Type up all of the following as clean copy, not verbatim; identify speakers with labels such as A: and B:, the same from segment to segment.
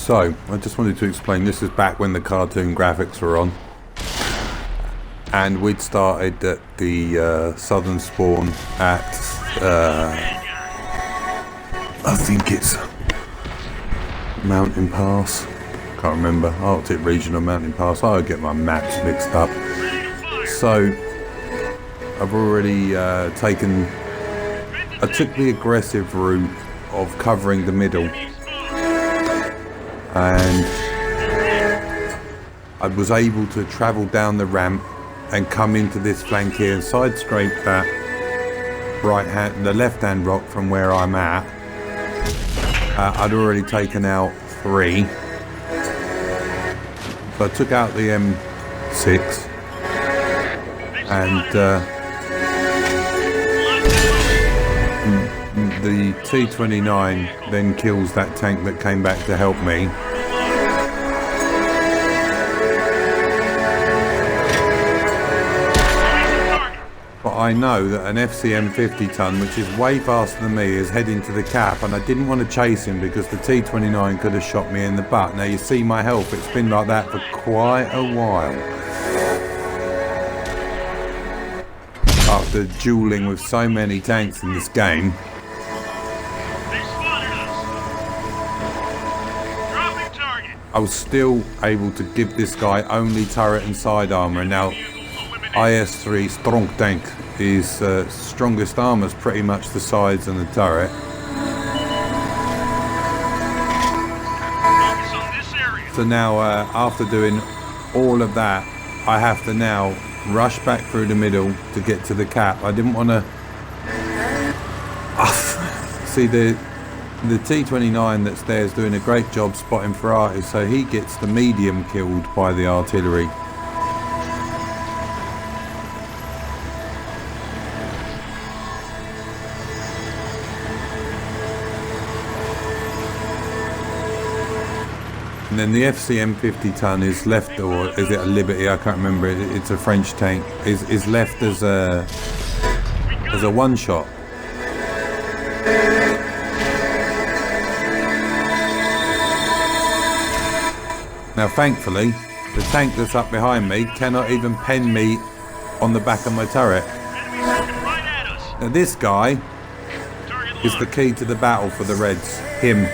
A: So, I just wanted to explain, this is back when the cartoon graphics were on. And we'd started at the southern spawn at, I think it's Mountain Pass. Can't remember, Arctic Region or Mountain Pass. I get my maps mixed up. So, I've already I took the aggressive route of covering the middle. And I was able to travel down the ramp and come into this flank here and side scrape that the left hand rock from where I'm at. I'd already taken out 3. So I took out the M6 and the T-29 then kills that tank that came back to help me. But I know that an FCM 50 ton, which is way faster than me, is heading to the cap, and I didn't want to chase him because the T-29 could have shot me in the butt. Now you see my health, it's been like that for quite a while. After dueling with so many tanks in this game. I was still able to give this guy only turret and side armor. Now, IS3 Stronk tank, his strongest armor is pretty much the sides and the turret. So now, after doing all of that, I have to now rush back through the middle to get to the cap. I didn't want to see the T-29 that's there is doing a great job spotting Ferraris, so he gets the medium killed by the artillery. And then the FCM 50 ton is left, or is it a Liberty? I can't remember. It's a French tank. Is left as a one shot. Now thankfully, the tank that's up behind me cannot even pen me on the back of my turret. Now this guy is the key to the battle for the Reds. Him.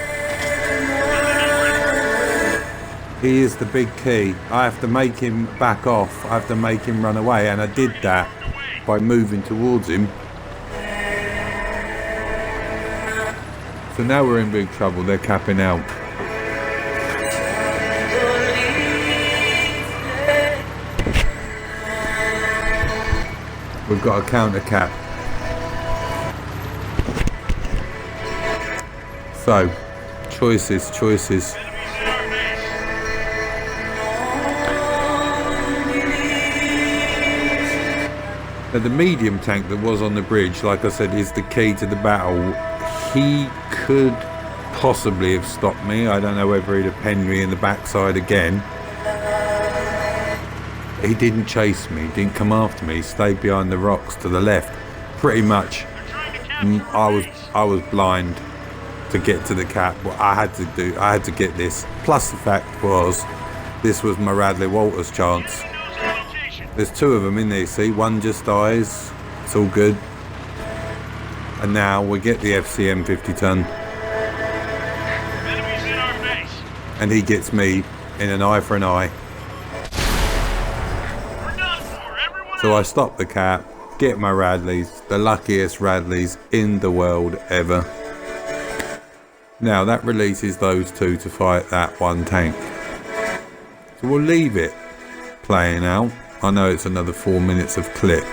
A: He is the big key. I have to make him back off. I have to make him run away, and I did that by moving towards him. So now we're in big trouble. They're capping out. We've got a counter cap. So, choices. Now the medium tank that was on the bridge, like I said, is the key to the battle. He could possibly have stopped me. I don't know whether he'd have penned me in the backside again. He didn't chase me, didn't come after me, he stayed behind the rocks to the left. Pretty much, I was blind to get to the cap. What I had to get this. Plus the fact was, this was my Radley Walters chance. There's 2 of them in there, see, one just dies, it's all good. And now we get the FCM 50 ton. And he gets me in an eye for an eye. So I stop the cap, get my Radleys, the luckiest Radleys in the world ever. Now that releases those 2 to fight that one tank. So we'll leave it playing out. I know it's another 4 minutes of clip.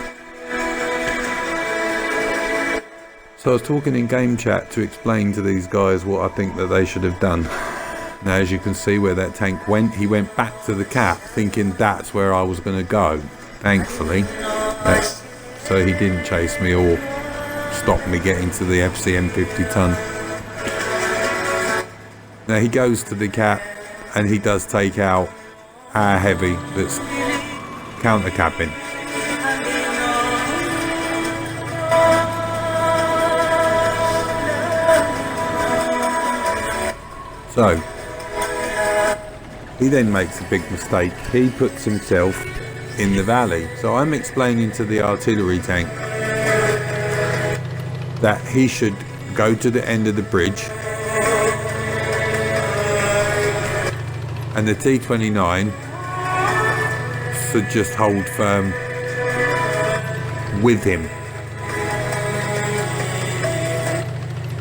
A: So I was talking in game chat to explain to these guys what I think that they should have done. Now as you can see where that tank went, he went back to the cap thinking that's where I was going to go. Thankfully, so he didn't chase me or stop me getting to the FCM 50 ton. Now he goes to the cap and he does take out our heavy that's counter capping. So He then makes a big mistake. He puts himself in the valley. So I'm explaining to the artillery tank that he should go to the end of the bridge, and the T-29 should just hold firm with him.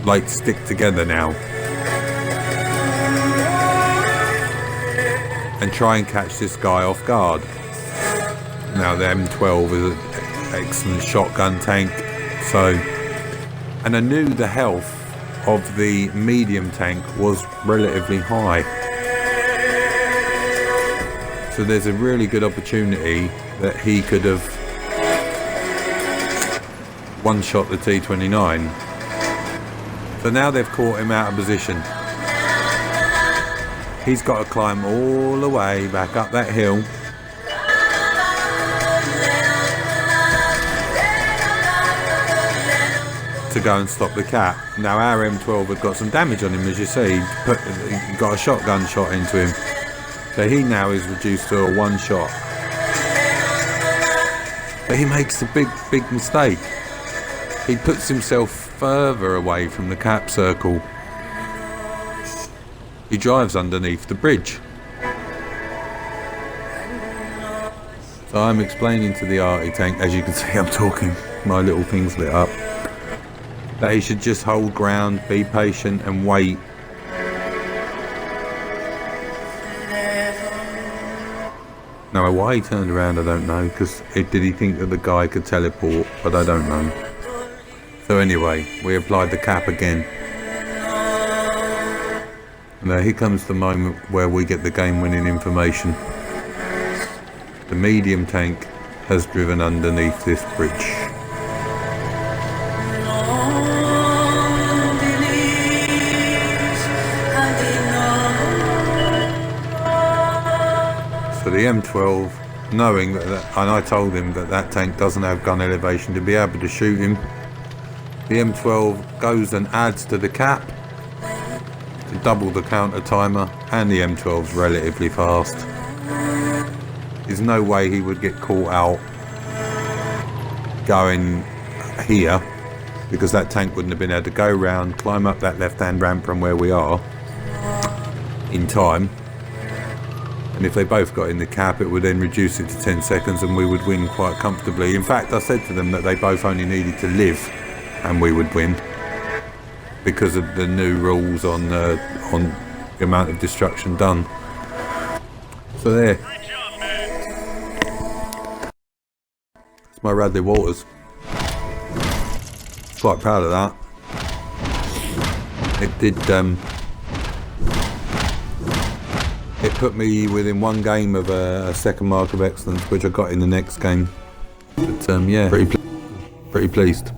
A: Like, stick together now. And try and catch this guy off guard. Now the M12 is an excellent shotgun tank, so, and I knew the health of the medium tank was relatively high. So there's a really good opportunity that he could have one-shot the T-29. So now they've caught him out of position. He's got to climb all the way back up that hill to go and stop the cat. Now our M12 had got some damage on him, as you see. He got a shotgun shot into him. So he now is reduced to a one shot. But he makes a big mistake. He puts himself further away from the cap circle. He drives underneath the bridge. So I'm explaining to the arty tank, as you can see I'm talking, my little thing's lit up, that he should just hold ground, be patient and wait. Now why he turned around I don't know, because did he think that the guy could teleport, but I don't know. So anyway, we applied the cap again. Now here comes the moment where we get the game-winning information. The medium tank has driven underneath this bridge. So the M12, knowing that, and I told him that that tank doesn't have gun elevation to be able to shoot him, the M12 goes and adds to the cap to double the counter timer, and the M12's relatively fast. There's no way he would get caught out going here, because that tank wouldn't have been able to go round, climb up that left-hand ramp from where we are in time. And if they both got in the cap, it would then reduce it to 10 seconds and we would win quite comfortably. In fact, I said to them that they both only needed to live and we would win, because of the new rules on the amount of destruction done. So there. It's my Radley Waters. Quite proud of that. It did. It put me within one game of a second mark of excellence, which I got in the next game. But yeah, pretty pleased.